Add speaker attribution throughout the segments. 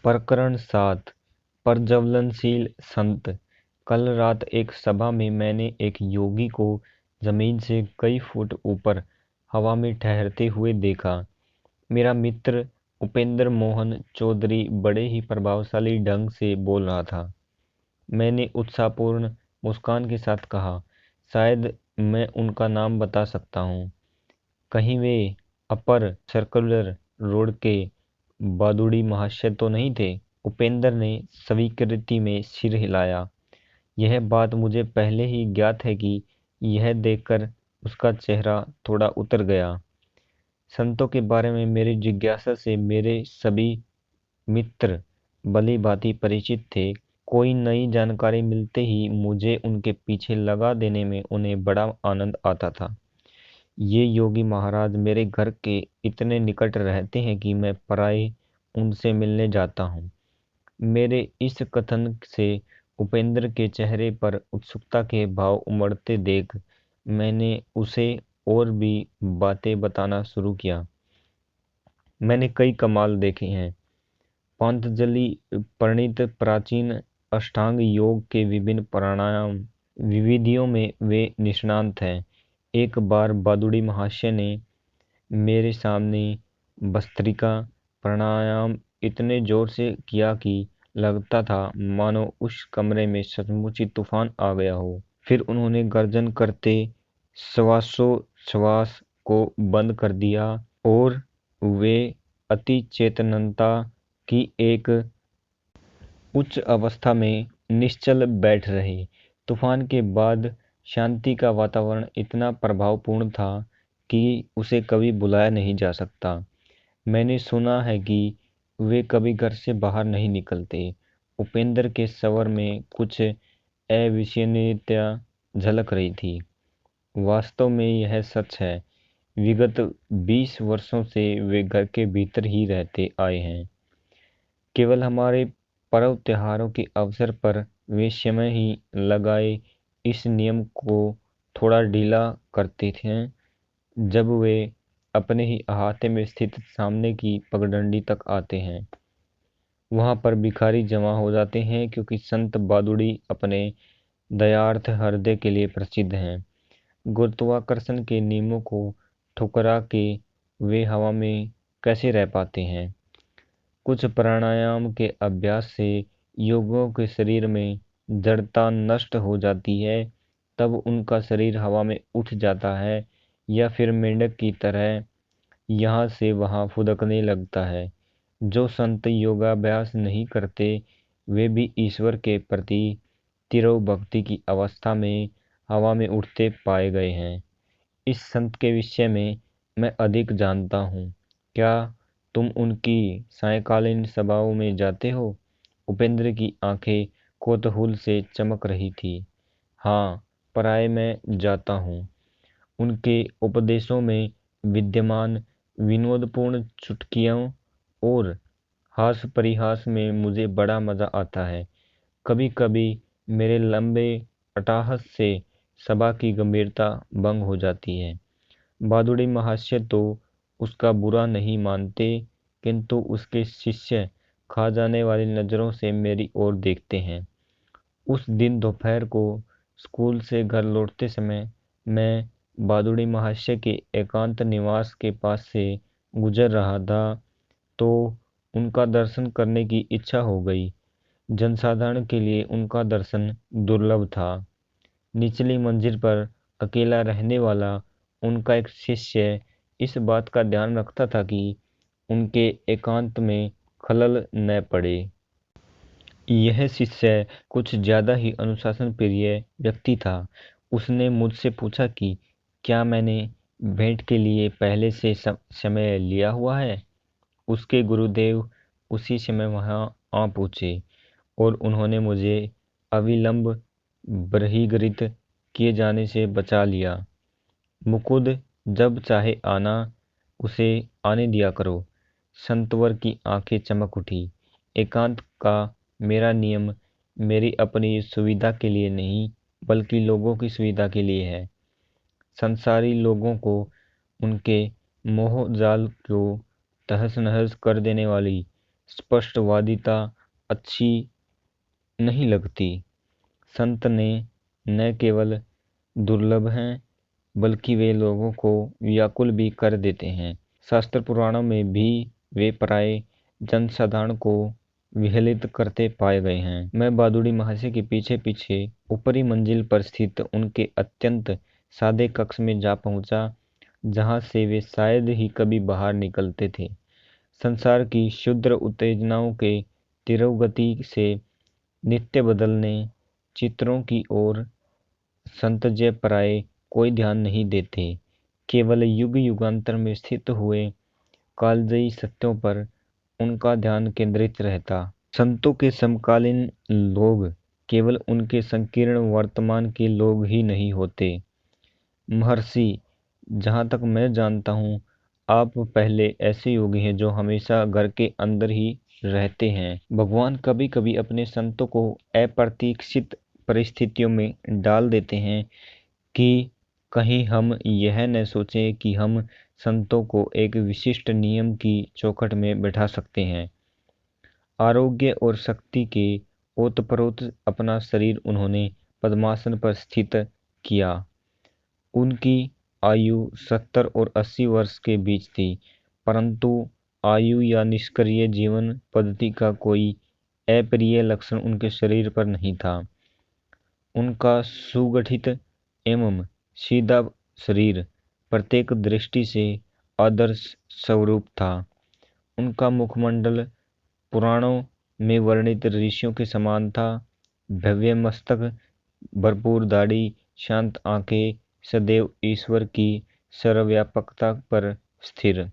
Speaker 1: प्रकरण 7 प्रज्वलनशील संत। कल रात एक सभा में मैंने एक योगी को जमीन से कई फुट ऊपर हवा में ठहरते हुए देखा। मेरा मित्र उपेंद्र मोहन चौधरी बड़े ही प्रभावशाली ढंग से बोल रहा था। मैंने उत्साहपूर्ण मुस्कान के साथ कहा, शायद मैं उनका नाम बता सकता हूँ। कहीं वे अपर सर्कुलर रोड के बादुड़ी महाशय तो नहीं थे? उपेंद्र ने स्वीकृति में सिर हिलाया। यह बात मुझे पहले ही ज्ञात है कि यह देखकर उसका चेहरा थोड़ा उतर गया। संतों के बारे में मेरी जिज्ञासा से मेरे सभी मित्र भली भांति परिचित थे। कोई नई जानकारी मिलते ही मुझे उनके पीछे लगा देने में उन्हें बड़ा आनंद आता था। ये योगी महाराज मेरे घर के इतने निकट रहते हैं कि मैं प्राय उनसे मिलने जाता हूँ। मेरे इस कथन से उपेंद्र के चेहरे पर उत्सुकता के भाव उमड़ते देख मैंने उसे और भी बातें बताना शुरू किया। मैंने कई कमाल देखे हैं। पतंजलि प्रणीत प्राचीन अष्टांग योग के विभिन्न प्राणायाम विविधियों में वे निष्णात हैं। एक बार बादुड़ी महाशय ने मेरे सामने भस्त्रिका प्राणायाम इतने जोर से किया कि लगता था मानो उस कमरे में सचमुच ही तूफान आ गया हो। फिर उन्होंने गर्जन करते श्वासोच्छ्वास को बंद कर दिया और वे अति चेतनता की एक उच्च अवस्था में निश्चल बैठ रहे। तूफान के बाद शांति का वातावरण इतना प्रभावपूर्ण था कि उसे कभी बुलाया नहीं जा सकता। मैंने सुना है कि वे कभी घर से बाहर नहीं निकलते। उपेंद्र के स्वर में कुछ अविश्वसनीयता झलक रही थी। वास्तव में यह सच है। विगत 20 वर्षों से वे घर के भीतर ही रहते आए हैं। केवल हमारे पर्व त्योहारों के अवसर पर वे समय ही लगाए इस नियम को थोड़ा ढीला करते थे। जब वे अपने ही अहाते में स्थित सामने की पगडंडी तक आते हैं, वहां पर भिखारी जमा हो जाते हैं, क्योंकि संत बादुड़ी अपने दयार्थ हृदय के लिए प्रसिद्ध हैं। गुरुत्वाकर्षण के नियमों को ठुकरा के वे हवा में कैसे रह पाते हैं? कुछ प्राणायाम के अभ्यास से योगियों के शरीर में जड़ता नष्ट हो जाती है। तब उनका शरीर हवा में उठ जाता है या फिर मेंढक की तरह यहाँ से वहाँ फुदकने लगता है। जो संत योगाभ्यास नहीं करते वे भी ईश्वर के प्रति तिरव भक्ति की अवस्था में हवा में उठते पाए गए हैं। इस संत के विषय में मैं अधिक जानता हूँ। क्या तुम उनकी सायंकालीन सभाओं में जाते हो? उपेंद्र की आंखें कौतूहल से चमक रही थी। हाँ, प्राय मैं जाता हूँ। उनके उपदेशों में विद्यमान विनोदपूर्ण चुटकियों और हास परिहास में मुझे बड़ा मजा आता है। कभी कभी मेरे लंबे अट्टहास से सभा की गंभीरता भंग हो जाती है। बादुड़ी महाशय तो उसका बुरा नहीं मानते, किंतु उसके शिष्य खा जाने वाली नजरों से मेरी ओर देखते हैं। उस दिन दोपहर को स्कूल से घर लौटते समय मैं बादुड़ी महाशय के एकांत निवास के पास से गुजर रहा था तो उनका दर्शन करने की इच्छा हो गई। जनसाधारण के लिए उनका दर्शन दुर्लभ था। निचली मंजिल पर अकेला रहने वाला उनका एक शिष्य इस बात का ध्यान रखता था कि उनके एकांत में खलल न पड़े। यह शिष्य कुछ ज्यादा ही अनुशासन प्रिय व्यक्ति था। उसने मुझसे पूछा कि क्या मैंने भेंट के लिए पहले से समय लिया हुआ है। उसके गुरुदेव उसी समय वहां आ पहुंचे और उन्होंने मुझे अविलंब बहिर्गत किए जाने से बचा लिया। मुकुद जब चाहे आना, उसे आने दिया करो। संतवर की आंखें चमक उठी। एकांत का मेरा नियम मेरी अपनी सुविधा के लिए नहीं, बल्कि लोगों की सुविधा के लिए है। संसारी लोगों को उनके मोह जाल को तहस नहस कर देने वाली स्पष्टवादिता अच्छी नहीं लगती। संत ने न केवल दुर्लभ हैं, बल्कि वे लोगों को व्याकुल भी कर देते हैं। शास्त्र पुराणों में भी वे प्राय जनसाधारण को विहलित करते पाए गए हैं। मैं बादुड़ी महाशय के पीछे पीछे ऊपरी मंजिल पर स्थित उनके अत्यंत सादे कक्ष में जा पहुंचा, जहां से वे शायद ही कभी बाहर निकलते थे। संसार की क्षुद्र उत्तेजनाओं के तिरोगति से नित्य बदलने चित्रों की ओर संतजय प्राय कोई ध्यान नहीं देते। केवल युग युगांतर में स्थित हुए कालजयी सत्यों पर उनका ध्यान केंद्रित रहता। संतों के समकालीन लोग केवल उनके संकीर्ण वर्तमान के लोग ही नहीं होते। महर्षि, जहाँ तक मैं जानता हूँ, आप पहले ऐसे योगी हैं जो हमेशा घर के अंदर ही रहते हैं। भगवान कभी कभी अपने संतों को अप्रत्याशित परिस्थितियों में डाल देते हैं कि कहीं हम यह न सोचें कि हम संतों को एक विशिष्ट नियम की चौखट में बैठा सकते हैं। आरोग्य और शक्ति के ओतप्रोत अपना शरीर उन्होंने पद्मासन पर स्थित किया। उनकी आयु 70 और 80 वर्ष के बीच थी, परंतु आयु या निष्क्रिय जीवन पद्धति का कोई अप्रिय लक्षण उनके शरीर पर नहीं था। उनका सुगठित एवं सीधा शरीर प्रत्येक दृष्टि से आदर्श स्वरूप था। उनका मुखमंडल पुराणों में वर्णित ऋषियों के समान था। भव्य मस्तक, भरपूर दाढ़ी, शांत आंखें, सदैव ईश्वर की सर्वव्यापकता पर स्थिर।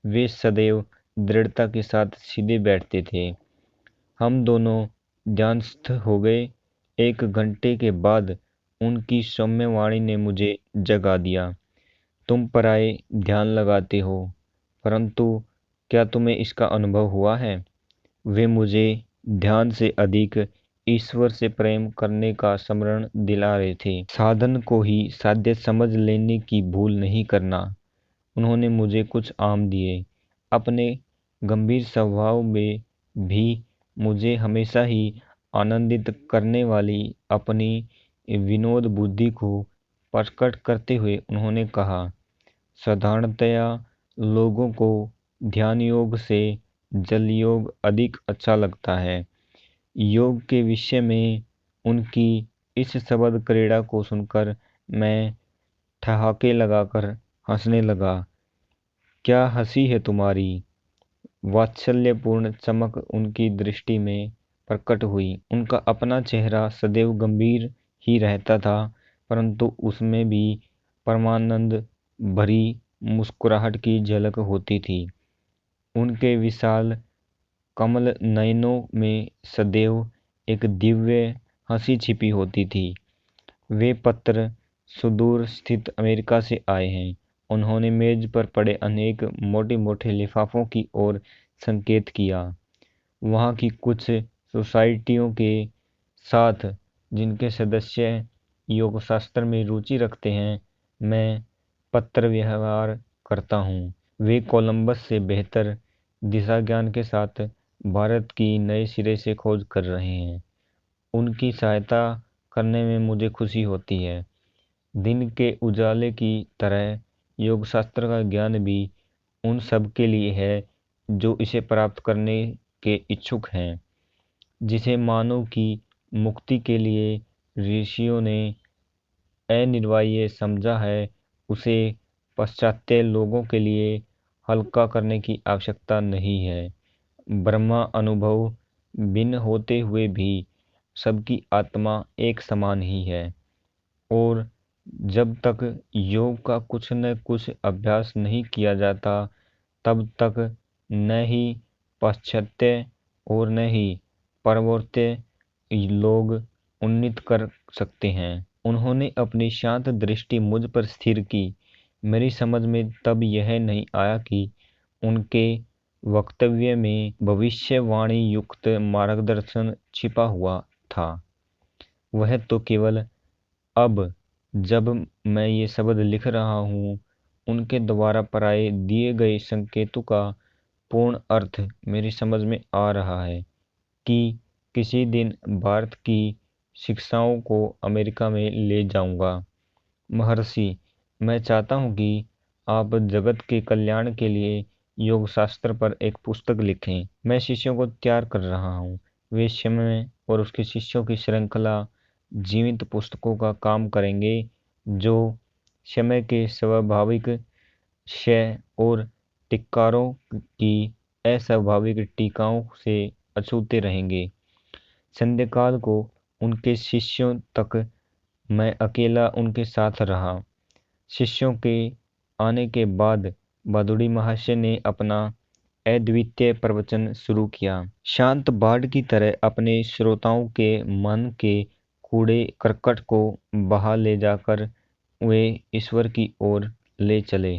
Speaker 1: वे सदैव दृढ़ता के साथ सीधे बैठते थे। हम दोनों ध्यानस्थ हो गए। 1 घंटे के बाद उनकी सौम्य वाणी ने मुझे जगा दिया। तुम पराये ध्यान लगाते हो, परंतु क्या तुम्हें इसका अनुभव हुआ है? वे मुझे ध्यान से अधिक ईश्वर से प्रेम करने का स्मरण दिला रहे थे। साधन को ही साध्य समझ लेने की भूल नहीं करना। उन्होंने मुझे कुछ आम दिए। अपने गंभीर स्वभाव में भी मुझे हमेशा ही आनंदित करने वाली अपनी विनोद बुद्धि को प्रकट करते हुए उन्होंने कहा, साधारणतया लोगों को ध्यान योग से जल योग अधिक अच्छा लगता है। योग के विषय में उनकी इस शब्द क्रीड़ा को सुनकर मैं ठहाके लगाकर हंसने लगा। क्या हंसी है तुम्हारी? वात्सल्यपूर्ण चमक उनकी दृष्टि में प्रकट हुई। उनका अपना चेहरा सदैव गंभीर ही रहता था, परंतु उसमें भी परमानंद भरी मुस्कुराहट की झलक होती थी। उनके विशाल कमल नयनों में सदैव एक दिव्य हंसी छिपी होती थी। वे पत्र सुदूर स्थित अमेरिका से आए हैं। उन्होंने मेज पर पड़े अनेक मोटे मोटे लिफाफों की ओर संकेत किया। वहाँ की कुछ सोसाइटियों के साथ, जिनके सदस्य योगशास्त्र में रुचि रखते हैं, मैं पत्र व्यवहार करता हूँ। वे कोलंबस से बेहतर दिशा ज्ञान के साथ भारत की नए सिरे से खोज कर रहे हैं। उनकी सहायता करने में मुझे खुशी होती है। दिन के उजाले की तरह योगशास्त्र का ज्ञान भी उन सब के लिए है जो इसे प्राप्त करने के इच्छुक हैं। जिसे मानव की मुक्ति के लिए ऋषियों ने अनिवार्य समझा है, उसे पाश्चात्य लोगों के लिए हल्का करने की आवश्यकता नहीं है। ब्रह्मा अनुभव भिन्न होते हुए भी सबकी आत्मा एक समान ही है, और जब तक योग का कुछ न कुछ अभ्यास नहीं किया जाता, तब तक न ही पाश्चात्य और न ही परावर्त्य लोग उन्नत कर सकते हैं। उन्होंने अपनी शांत दृष्टि मुझ पर स्थिर की। मेरी समझ में तब यह नहीं आया कि उनके वक्तव्य में भविष्यवाणी युक्त मार्गदर्शन छिपा हुआ था। वह तो केवल अब, जब मैं ये शब्द लिख रहा हूँ, उनके द्वारा पराए दिए गए संकेतों का पूर्ण अर्थ मेरी समझ में आ रहा है कि किसी दिन भारत की शिक्षाओं को अमेरिका में ले जाऊंगा। महर्षि, मैं चाहता हूं कि आप जगत के कल्याण के लिए योग शास्त्र पर एक पुस्तक लिखें। मैं शिष्यों को तैयार कर रहा हूं। वे समय और उसके शिष्यों की श्रृंखला जीवित पुस्तकों का काम करेंगे जो समय के स्वाभाविक क्षय और टिक्कारों की अस्वाभाविक टीकाओं से अछूते रहेंगे। संध्याकाल को उनके शिष्यों तक मैं अकेला उनके साथ रहा। शिष्यों के आने के बाद भादुड़ी महाशय ने अपना अद्वितीय प्रवचन शुरू किया। शांत बाढ़ की तरह अपने श्रोताओं के मन के कूड़े करकट को बहा ले जाकर वे ईश्वर की ओर ले चले।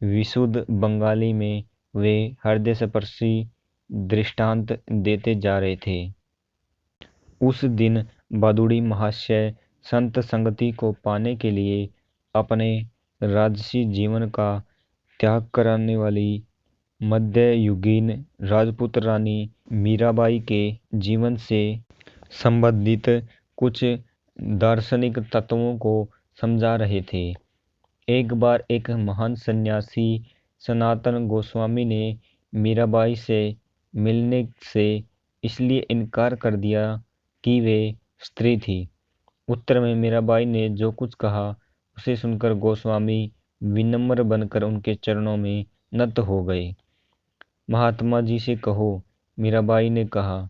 Speaker 1: विशुद्ध बंगाली में वे हृदयस्पर्शी दृष्टांत देते जा रहे थे। उस दिन भादुड़ी महाशय संत संगति को पाने के लिए अपने राजसी जीवन का त्याग कराने वाली मध्ययुगीन राजपूत रानी मीराबाई के जीवन से संबंधित कुछ दार्शनिक तत्वों को समझा रहे थे। एक बार एक महान सन्यासी सनातन गोस्वामी ने मीराबाई से मिलने से इसलिए इनकार कर दिया कि वे स्त्री थी। उत्तर में मीराबाई ने जो कुछ कहा उसे सुनकर गोस्वामी विनम्र बनकर उनके चरणों में नत हो गए। महात्मा जी से कहो, मीराबाई ने कहा,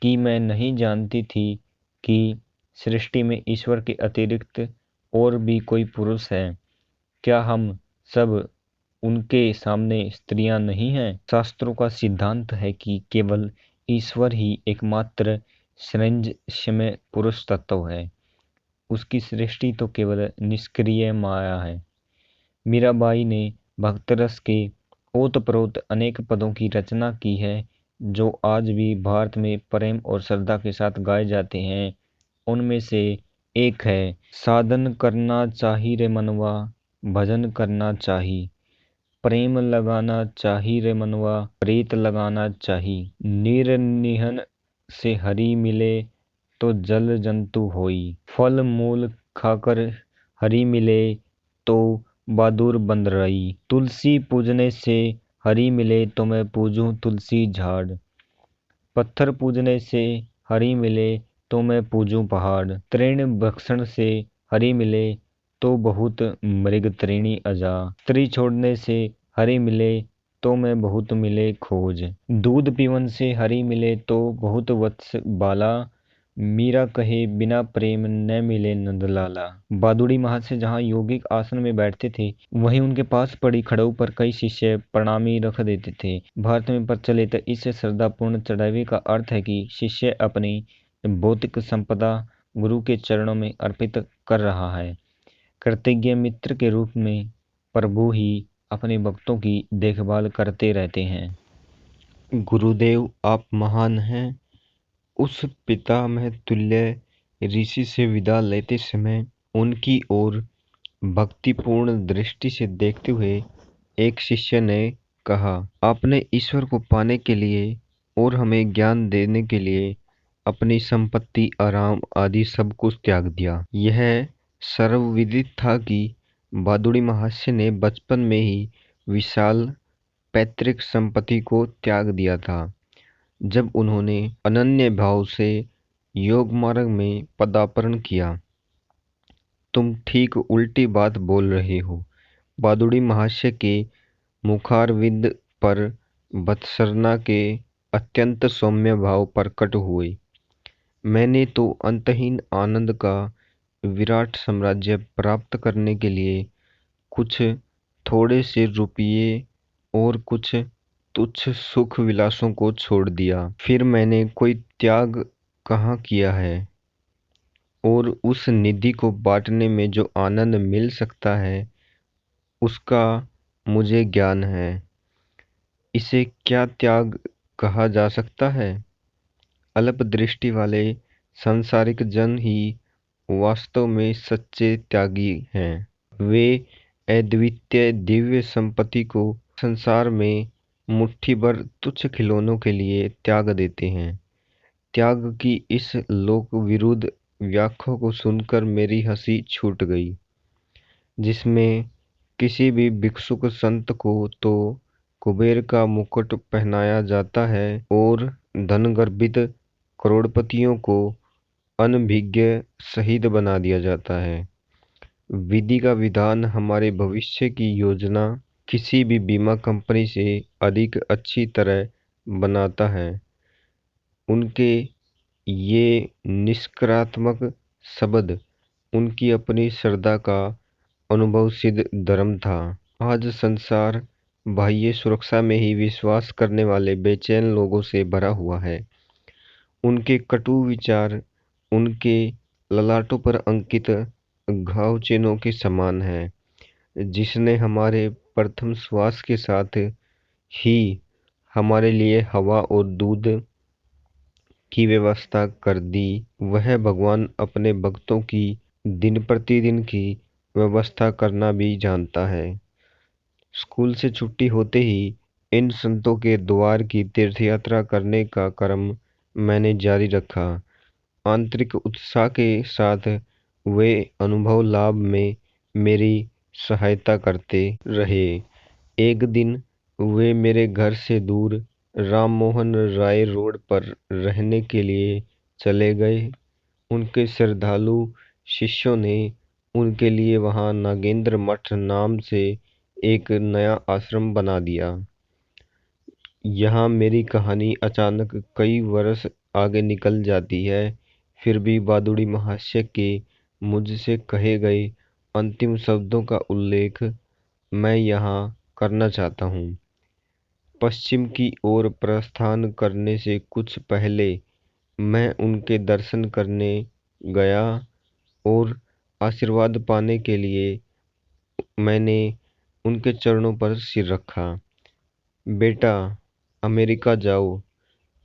Speaker 1: कि मैं नहीं जानती थी कि सृष्टि में ईश्वर के अतिरिक्त और भी कोई पुरुष है। क्या हम सब उनके सामने स्त्रियां नहीं हैं? शास्त्रों का सिद्धांत है कि केवल ईश्वर ही एकमात्र सृजनशील पुरुष तत्व है। उसकी सृष्टि तो केवल निष्क्रिय माया है। मीराबाई ने भक्तरस के ओतप्रोत अनेक पदों की रचना की है जो आज भी भारत में प्रेम और श्रद्धा के साथ गाए जाते हैं। उनमें से एक है, साधन करना चाही रे मनवा, भजन करना चाही, प्रेम लगाना चाही रे मनवा, प्रीत लगाना चाही, निरनिहन से हरि मिले तो जल जंतु होई, फल मूल खाकर हरि मिले तो बहादुर बन रही, तुलसी पूजने से हरि मिले तो मैं पूजूं तुलसी झाड़, पत्थर पूजने से हरि मिले तो मैं पूजूं पहाड़, तृण भक्षण से हरि मिले तो बहुत मृग तृणी अजा, स्त्री छोड़ने से हरि मिले तो मैं बहुत मिले खोज, दूध पीवन से हरि मिले तो बहुत वत्स बाला, मीरा कहे बिना प्रेम न मिले नंदलाला। भादुड़ी महाशय जहाँ योगिक आसन में बैठते थे वहीं उनके पास पड़ी खड़ाऊ पर कई शिष्य प्रणामी रख देते थे। भारत में प्रचलित इस श्रद्धापूर्ण चढ़ावे का अर्थ है कि शिष्य अपनी भौतिक संपदा गुरु के चरणों में अर्पित कर रहा है। कृतज्ञ मित्र के रूप में प्रभु ही अपने भक्तों की देखभाल करते रहते हैं। गुरुदेव, आप महान हैं। उस पितामह तुल्य ऋषि से विदा लेते समय उनकी ओर भक्तिपूर्ण दृष्टि से देखते हुए एक शिष्य ने कहा, आपने ईश्वर को पाने के लिए और हमें ज्ञान देने के लिए अपनी संपत्ति, आराम आदि सब कुछ त्याग दिया। यह सर्वविदित था कि भादुड़ी महाशय ने बचपन में ही विशाल पैतृक संपत्ति को त्याग दिया था जब उन्होंने अनन्य भाव से योग मार्ग में पदार्पण किया। तुम ठीक उल्टी बात बोल रहे हो। भादुड़ी महाशय के मुखारविंद पर वत्सरना के अत्यंत सौम्य भाव प्रकट हुए। मैंने तो अंतहीन आनंद का विराट साम्राज्य प्राप्त करने के लिए कुछ थोड़े से रुपये और कुछ तुच्छ सुख विलासों को छोड़ दिया। फिर मैंने कोई त्याग कहाँ किया है? और उस निधि को बांटने में जो आनंद मिल सकता है उसका मुझे ज्ञान है। इसे क्या त्याग कहा जा सकता है? अल्प दृष्टि वाले सांसारिक जन ही वास्तव में सच्चे त्यागी हैं। वे अद्वितीय दिव्य संपत्ति को संसार में मुट्ठी भर तुच्छ खिलौनों के लिए त्याग देते हैं। त्याग की इस लोक विरुद्ध व्याख्या को सुनकर मेरी हंसी छूट गई, जिसमें किसी भी भिक्षुक संत को तो कुबेर का मुकुट पहनाया जाता है और धनगर्भित करोड़पतियों को अनभिज्ञ शहीद बना दिया जाता है। विधि का विधान हमारे भविष्य की योजना किसी भी बीमा कंपनी से अधिक अच्छी तरह बनाता है। उनके ये निष्कर्षात्मक शब्द उनकी अपनी श्रद्धा का अनुभव सिद्ध धर्म था। आज संसार बाह्य सुरक्षा में ही विश्वास करने वाले बेचैन लोगों से भरा हुआ है। उनके कटु विचार उनके ललाटों पर अंकित घाव चिन्हों के समान है। जिसने हमारे प्रथम श्वास के साथ ही हमारे लिए हवा और दूध की व्यवस्था कर दी, वह भगवान अपने भक्तों की दिन प्रतिदिन की व्यवस्था करना भी जानता है। स्कूल से छुट्टी होते ही इन संतों के द्वार की तीर्थयात्रा करने का क्रम मैंने जारी रखा। आंतरिक उत्साह के साथ वे अनुभव लाभ में मेरी सहायता करते रहे। एक दिन वे मेरे घर से दूर राम मोहन राय रोड पर रहने के लिए चले गए। उनके श्रद्धालु शिष्यों ने उनके लिए वहां नागेंद्र मठ नाम से एक नया आश्रम बना दिया। यहाँ मेरी कहानी अचानक कई वर्ष आगे निकल जाती है, फिर भी बादुड़ी महाशय के मुझसे कहे गए अंतिम शब्दों का उल्लेख मैं यहाँ करना चाहता हूँ। पश्चिम की ओर प्रस्थान करने से कुछ पहले मैं उनके दर्शन करने गया और आशीर्वाद पाने के लिए मैंने उनके चरणों पर सिर रखा। बेटा, अमेरिका जाओ,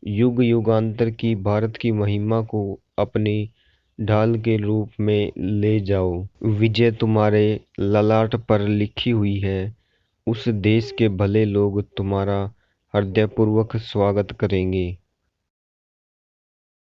Speaker 1: युग युगांतर की भारत की महिमा को अपनी ढाल के रूप में ले जाओ। विजय तुम्हारे ललाट पर लिखी हुई है। उस देश के भले लोग तुम्हारा हृदयपूर्वक स्वागत करेंगे।